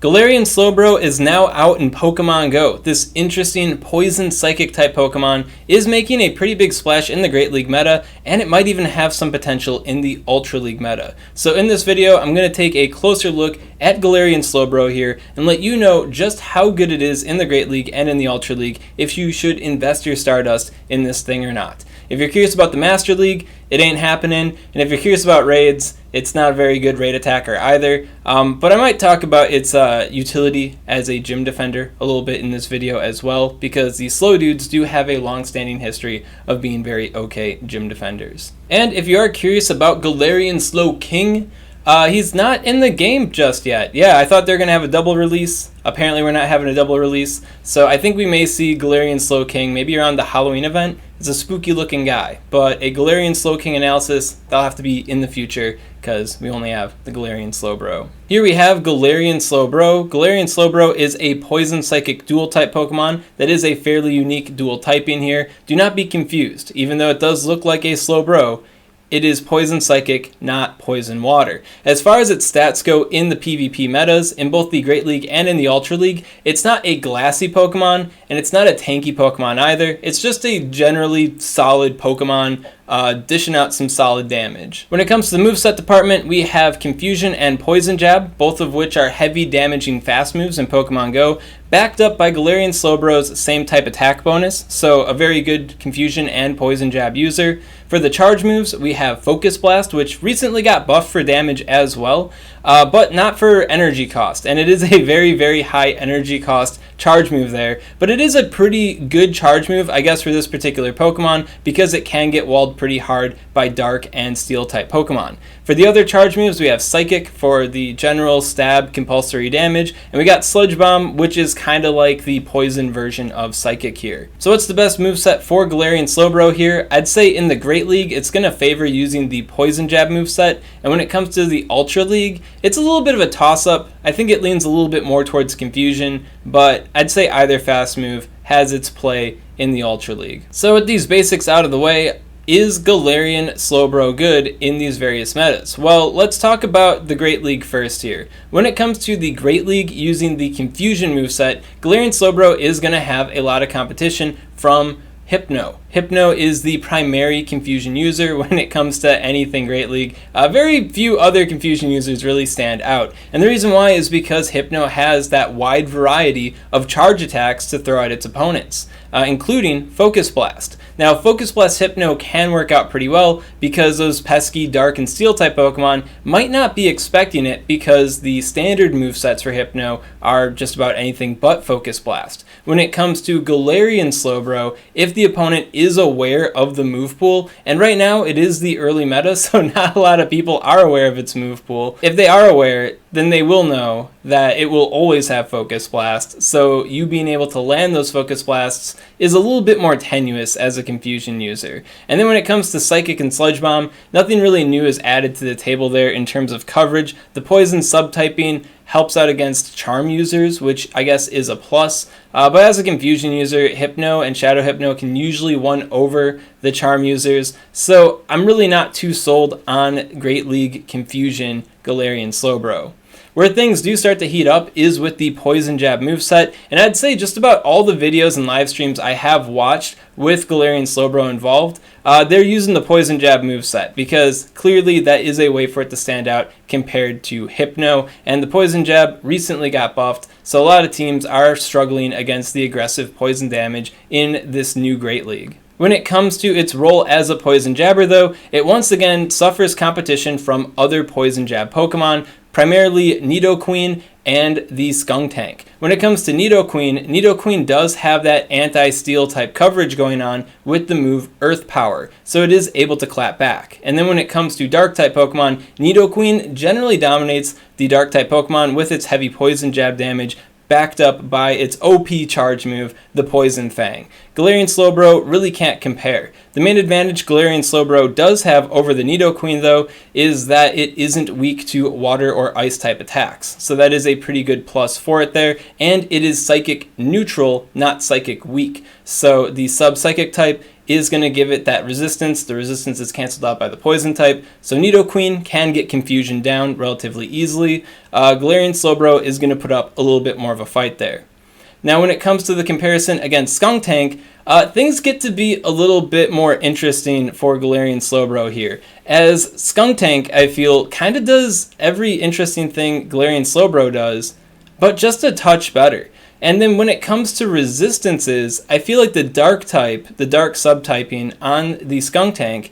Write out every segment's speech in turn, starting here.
Galarian Slowbro is now out in Pokemon GO. This interesting poison psychic type Pokemon is making a pretty big splash in the Great League meta, and it might even have some potential in the Ultra League meta. So in this video, I'm going to take a closer look at Galarian Slowbro here and let you know just how good it is in the Great League and in the Ultra League, if you should invest your Stardust in this thing or not. If you're curious about the Master League, it ain't happening, and if you're curious about raids, it's not a very good raid attacker either, but I might talk about its utility as a gym defender a little bit in this video as well, because the slow dudes do have a long-standing history of being very okay gym defenders. And if you are curious about Galarian Slowking, he's not in the game just yet. Yeah, I thought they were going to have a double release. Apparently we're not having a double release, so I think we may see Galarian Slowking maybe around the Halloween event. It's a spooky looking guy, but a Galarian Slowking analysis, that'll have to be in the future because we only have the Galarian Slowbro. Here we have Galarian Slowbro. Galarian Slowbro is a poison psychic dual type Pokemon that is a fairly unique dual typing here. Do not be confused. Even though it does look like a Slowbro, it is poison psychic, not poison water. As far as its stats go in the PvP metas, in both the Great League and in the Ultra League, it's not a glassy Pokemon, and it's not a tanky Pokemon either. It's just a generally solid Pokemon, dishing out some solid damage. When it comes to the moveset department, we have Confusion and Poison Jab, both of which are heavy damaging fast moves in Pokemon Go, backed up by Galarian Slowbro's same type attack bonus, so a very good Confusion and Poison Jab user. For the charge moves, we have Focus Blast, which recently got buffed for damage as well, but not for energy cost, and it is a very, very high energy cost charge move there, but it is a pretty good charge move, I guess, for this particular Pokemon, because it can get walled pretty hard by Dark and Steel type Pokemon. For the other charge moves, we have Psychic for the general stab compulsory damage, and we got Sludge Bomb, which is kind of like the poison version of Psychic here. So what's the best moveset for Galarian Slowbro here? I'd say in the Great League, it's going to favor using the Poison Jab moveset, and when it comes to the Ultra League, it's a little bit of a toss-up. I think it leans a little bit more towards Confusion, but I'd say either fast move has its play in the Ultra League. So with these basics out of the way, is Galarian Slowbro good in these various metas? Well, let's talk about the Great League first here. When it comes to the Great League using the Confusion moveset, Galarian Slowbro is going to have a lot of competition from Hypno. Hypno is the primary Confusion user when it comes to anything Great League. Very few other Confusion users really stand out. And the reason why is because Hypno has that wide variety of charge attacks to throw at its opponents, including Focus Blast. Now, Focus Blast Hypno can work out pretty well because those pesky Dark and Steel type Pokemon might not be expecting it, because the standard movesets for Hypno are just about anything but Focus Blast. When it comes to Galarian Slowbro, if the opponent is aware of the move pool, and right now it is the early meta, so not a lot of people are aware of its move pool. If they are aware, then they will know that it will always have Focus Blast, so you being able to land those Focus Blasts is a little bit more tenuous as a Confusion user. And then when it comes to Psychic and Sludge Bomb, nothing really new is added to the table there in terms of coverage. The Poison subtyping helps out against Charm users, which I guess is a plus, but as a Confusion user, Hypno and Shadow Hypno can usually win over the Charm users, so I'm really not too sold on Great League Confusion Galarian Slowbro. Where things do start to heat up is with the Poison Jab moveset, and I'd say just about all the videos and live streams I have watched with Galarian Slowbro involved, they're using the Poison Jab moveset, because clearly that is a way for it to stand out compared to Hypno, and the Poison Jab recently got buffed, so a lot of teams are struggling against the aggressive poison damage in this new Great League. When it comes to its role as a Poison Jabber though, it once again suffers competition from other Poison Jab Pokemon, primarily Nidoqueen and the Skuntank. When it comes to Nidoqueen does have that anti-steel type coverage going on with the move Earth Power, so it is able to clap back. And then when it comes to Dark type Pokemon, Nidoqueen generally dominates the Dark type Pokemon with its heavy Poison Jab damage, backed up by its OP charge move, the Poison Fang. Galarian Slowbro really can't compare. The main advantage Galarian Slowbro does have over the Nidoqueen, though, is that it isn't weak to water or ice type attacks. So that is a pretty good plus for it there, and it is psychic neutral, not psychic weak. So the sub-psychic type is going to give it that resistance. The resistance is canceled out by the poison type, so Nidoqueen can get confusion down relatively easily. Galarian Slowbro is going to put up a little bit more of a fight there. Now when it comes to the comparison against Skuntank, things get to be a little bit more interesting for Galarian Slowbro here, as Skuntank, I feel, kind of does every interesting thing Galarian Slowbro does, but just a touch better. And then when it comes to resistances, I feel like the dark type, the dark subtyping on the Skuntank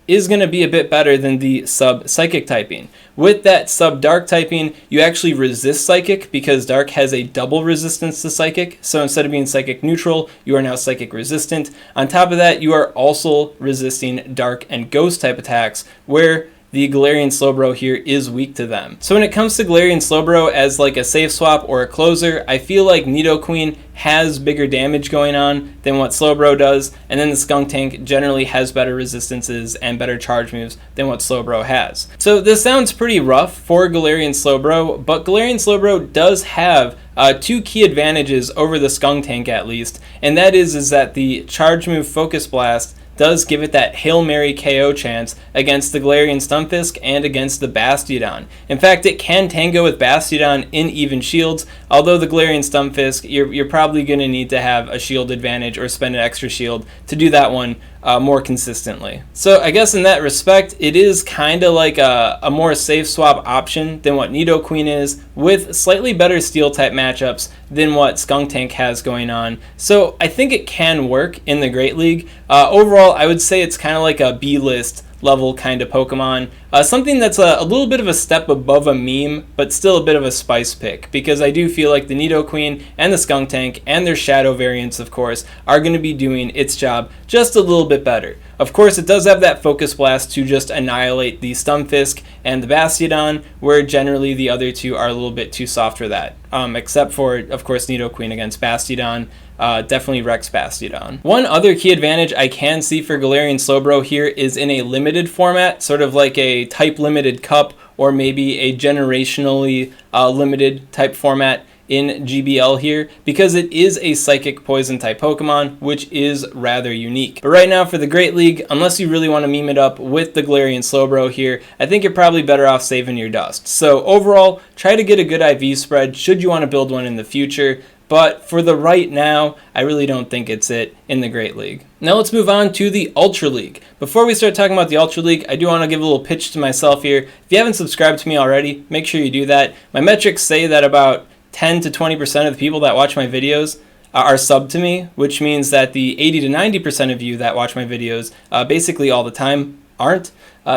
is going to be a bit better than the sub-psychic typing. With that sub-dark typing, you actually resist psychic because dark has a double resistance to psychic. So instead of being psychic neutral, you are now psychic resistant. On top of that, you are also resisting dark and ghost type attacks, where the Galarian Slowbro here is weak to them. So when it comes to Galarian Slowbro as like a safe swap or a closer, I feel like Nidoqueen has bigger damage going on than what Slowbro does, and then the Skuntank generally has better resistances and better charge moves than what Slowbro has. So this sounds pretty rough for Galarian Slowbro, but Galarian Slowbro does have two key advantages over the Skuntank at least, and that is that the charge move Focus Blast does give it that Hail Mary KO chance against the Galarian Stunfisk and against the Bastiodon. In fact, it can tango with Bastiodon in even shields, although the Galarian Stunfisk, you're probably going to need to have a shield advantage or spend an extra shield to do that one more consistently. So I guess in that respect, it is kind of like a more safe swap option than what Nidoqueen is, with slightly better steel type matchups than what Skuntank has going on. So I think it can work in the Great League. Overall, I would say it's kind of like a B-list level kind of Pokemon. Something that's a little bit of a step above a meme, but still a bit of a spice pick, because I do feel like the Nidoqueen and the Skuntank and their shadow variants, of course, are going to be doing its job just a little bit better. Of course, it does have that Focus Blast to just annihilate the Stunfisk and the Bastiodon, where generally the other two are a little bit too soft for that, except for, of course, Nidoqueen against Bastiodon. Definitely Rex Bastiodon. One other key advantage I can see for Galarian Slowbro here is in a limited format, sort of like a type limited cup or maybe a generationally limited type format in GBL here, because it is a psychic poison type Pokemon, which is rather unique. But right now for the Great League, unless you really want to meme it up with the Galarian Slowbro here, I think you're probably better off saving your dust. So overall, try to get a good IV spread should you want to build one in the future. But for the right now, I really don't think it's it in the Great League. Now let's move on to the Ultra League. Before we start talking about the Ultra League, I do want to give a little pitch to myself here. If you haven't subscribed to me already, make sure you do that. My metrics say that about 10 to 20% of the people that watch my videos are subbed to me, which means that the 80 to 90% of you that watch my videos basically all the time aren't.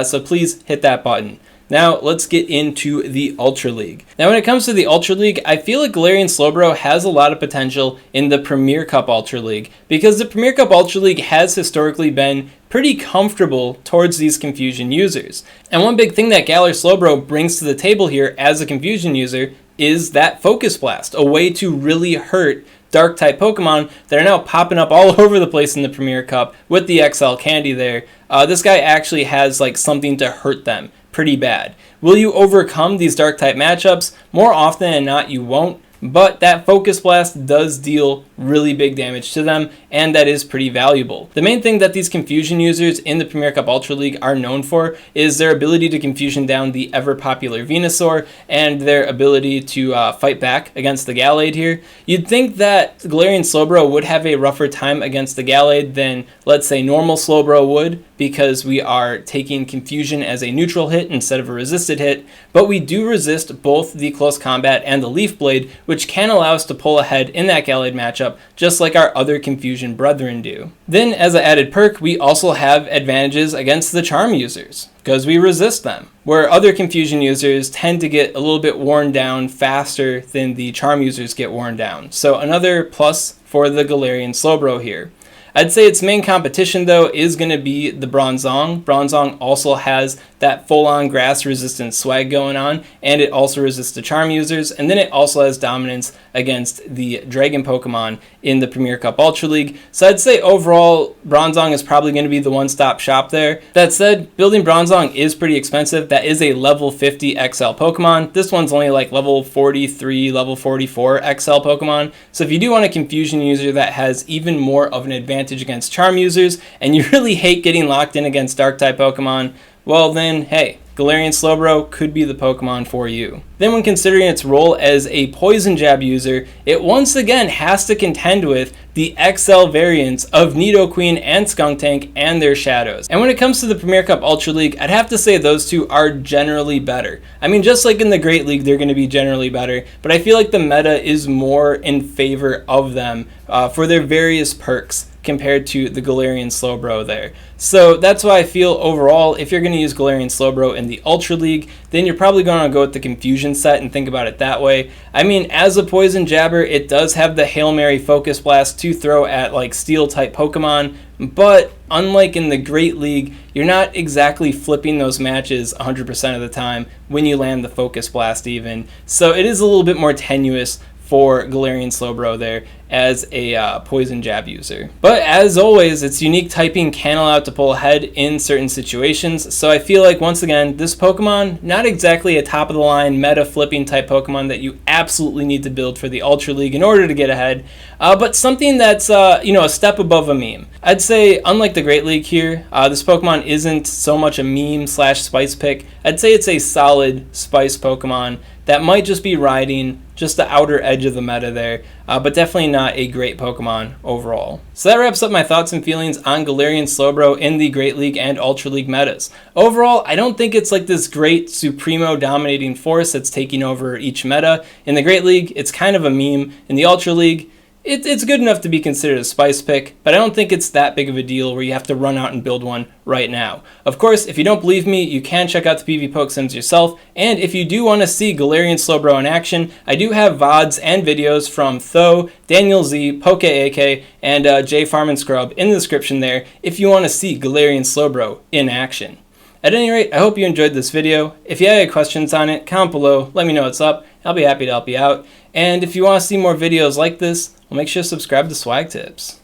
So please hit that button. Now, let's get into the Ultra League. Now, when it comes to the Ultra League, I feel like Galarian Slowbro has a lot of potential in the Premier Cup Ultra League, because the Premier Cup Ultra League has historically been pretty comfortable towards these Confusion users. And one big thing that Galar Slowbro brings to the table here as a Confusion user is that Focus Blast, a way to really hurt Dark type Pokemon that are now popping up all over the place in the Premier Cup with the XL Candy there. This guy actually has like something to hurt them pretty bad. Will you overcome these dark type matchups? More often than not, you won't. But that Focus Blast does deal really big damage to them, and that is pretty valuable. The main thing that these Confusion users in the Premier Cup Ultra League are known for is their ability to Confusion down the ever-popular Venusaur, and their ability to fight back against the Gallade here. You'd think that Galarian Slowbro would have a rougher time against the Gallade than, let's say, normal Slowbro would, because we are taking Confusion as a neutral hit instead of a resisted hit, but we do resist both the Close Combat and the Leaf Blade, which can allow us to pull ahead in that Gallade matchup, just like our other Confusion brethren do. Then, as an added perk, we also have advantages against the Charm users, because we resist them, where other Confusion users tend to get a little bit worn down faster than the Charm users get worn down. So another plus for the Galarian Slowbro here. I'd say its main competition, though, is going to be the Bronzong. Bronzong also has that full-on grass resistance swag going on, and it also resists the Charm users, and then it also has dominance against the Dragon Pokemon in the Premier Cup Ultra League. So I'd say overall, Bronzong is probably going to be the one-stop shop there. That said, building Bronzong is pretty expensive. That is a level 50 XL Pokemon. This one's only like level 43, level 44 XL Pokemon. So if you do want a Confusion user that has even more of an advantage advantage against charm users, and you really hate getting locked in against dark-type Pokemon, well then, hey, Galarian Slowbro could be the Pokemon for you. Then when considering its role as a Poison Jab user, it once again has to contend with the XL variants of Nidoqueen and Skuntank and their shadows. And when it comes to the Premier Cup Ultra League, I'd have to say those two are generally better. I mean, just like in the Great League, they're going to be generally better, but I feel like the meta is more in favor of them for their various perks compared to the Galarian Slowbro there. So that's why I feel overall, if you're going to use Galarian Slowbro in the Ultra League, then you're probably going to go with the Confusion set and think about it that way. I mean, as a Poison Jabber, it does have the Hail Mary Focus Blast to throw at like Steel type Pokemon, but unlike in the Great League, you're not exactly flipping those matches 100% of the time when you land the Focus Blast even. So it is a little bit more tenuous for Galarian Slowbro there as a Poison Jab user. But as always, its unique typing can allow it to pull ahead in certain situations, so I feel like once again, this Pokemon, not exactly a top of the line meta flipping type Pokemon that you absolutely need to build for the Ultra League in order to get ahead, but something that's a step above a meme. I'd say, unlike the Great League here, this Pokemon isn't so much a meme / spice pick. I'd say it's a solid spice Pokemon that might just be riding just the outer edge of the meta there, but definitely not a great Pokemon overall. So that wraps up my thoughts and feelings on Galarian Slowbro in the Great League and Ultra League metas. Overall, I don't think it's like this great supremo dominating force that's taking over each meta. In the Great League, it's kind of a meme. In the Ultra League, it's good enough to be considered a spice pick, but I don't think it's that big of a deal where you have to run out and build one right now. Of course, if you don't believe me, you can check out the PV Poke Sims yourself, and if you do want to see Galarian Slowbro in action, I do have VODs and videos from Tho, Daniel Z, Poke AK, and J Farm and Scrub in the description there if you want to see Galarian Slowbro in action. At any rate, I hope you enjoyed this video. If you have any questions on it, comment below, let me know what's up. I'll be happy to help you out. And if you want to see more videos like this, well, make sure to subscribe to SwagTips.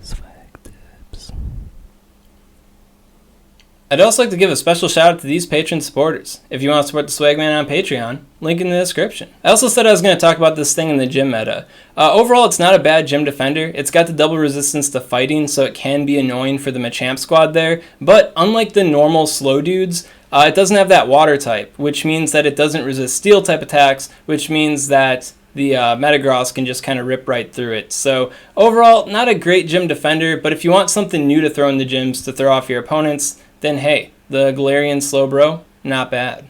SwagTips. I'd also like to give a special shout out to these Patreon supporters. If you want to support the Swagman on Patreon, link in the description. I also said I was going to talk about this thing in the gym meta. Overall, it's not a bad gym defender. It's got the double resistance to fighting, so it can be annoying for the Machamp squad there. But unlike the normal slow dudes, it doesn't have that water type, which means that it doesn't resist steel type attacks, which means that the Metagross can just kind of rip right through it. So overall, not a great gym defender, but if you want something new to throw in the gyms to throw off your opponents, then hey, the Galarian Slowbro, not bad.